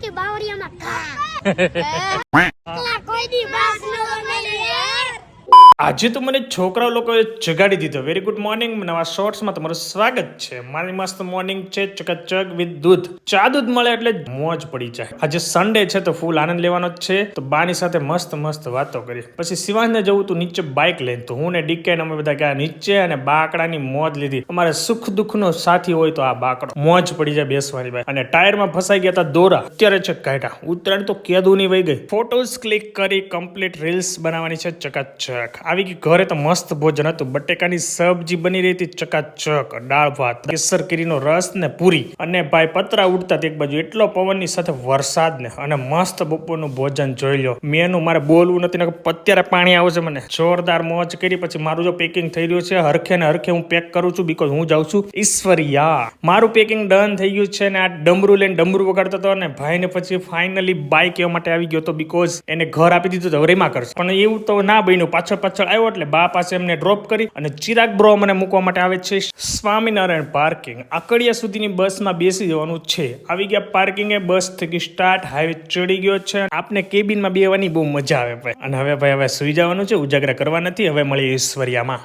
કે બાવળિયામાં ઘા કોઈ દી બાસ ન ગમે યાર. આજે તો મને છોકરા લોકોએ જગાડી દીધો. Very good morning. નવા શોર્ટ્સમાં તમારું સ્વાગત છે. મારી મસ્ત મોર્નિંગ છે ચકચક વિથ દૂધ. ચા દૂધ મળે એટલે મોજ પડી જાય. આજે સન્ડે છે તો ફૂલ આનંદ લેવાનો જ છે. તો બાની સાથે મસ્ત મસ્ત વાતો કરી. પછી શિવાંશને જવું તું નીચે બાઇક લઈને. તો હું ને ડીકે અમે બધા ગયા નીચે અને બાકડાની મોજ લીધી. અમારે સુખ દુઃખનો સાથી હોય તો આ બાકડો. મોજ પડી જાય બેસવાની ભાઈ. અને ટાયરમાં ફસાઈ ગયા હતા દોરા. અત્યારે છે કાઢ્યા. ઉત્તરાયણ તો કેદુની વહી ગઈ. ફોટોઝ ક્લિક કરી કમ્પ્લીટ રીલ્સ બનાવવાની છે ચકાચક. આવી ગઈ ઘરે તો મસ્ત ભોજન હતું. બટેકાની સબ્જી બની રહી હતી ચકાચક. દાળ ભાત, કેસર કેરીનો રસ ને પૂરી. અને ભાઈ પતરા ઉડતા એક બાજુ. એટલો પવનની સાથે વરસાદ ને અને મસ્ત બપોરનું ભોજન જોઈ લો. મેનું મારે બોલવું નથી ને અત્યારે પાણી આવે છે મને. જોરદાર મોજ કરી. પછી મારું જો પેકિંગ થઈ રહ્યું છે હરખે ને હરખે હું પેક કરું છું બીકોઝ હું જાઉં છું ઈશ્વરિયા. મારું પેકિંગ ડન થઈ ગયું છે ને આ ડમરું લઈને ડમરું વગાડતો હતો ને ભાઈને પછી ફાઇનલી બાઇક એવા માટે આવી ગયો હતો બીકોઝ એને ઘર આપી દીધું તો રેમાં કરશે. પણ એવું તો ના બન્યું. પાછળ આવ્યો એટલે બા પાસે એમને ડ્રોપ કરી અને ચિરાગ બ્રો મને મૂકવા માટે આવે છે સ્વામિનારાયણ પાર્કિંગ. આકડિયા સુધીની બસમાં બેસી જવાનું છે. આવી ગયા પાર્કિંગ. બસ થઈ સ્ટાર્ટ. હાઈવે ચડી ગયો છે. આપને કેબિનમાં બેવાની બહુ મજા આવે ભાઈ. અને હવે સુઈ જવાનું છે. ઉજાગરા કરવા નથી. હવે મળીએ ઈશ્વરિયામાં.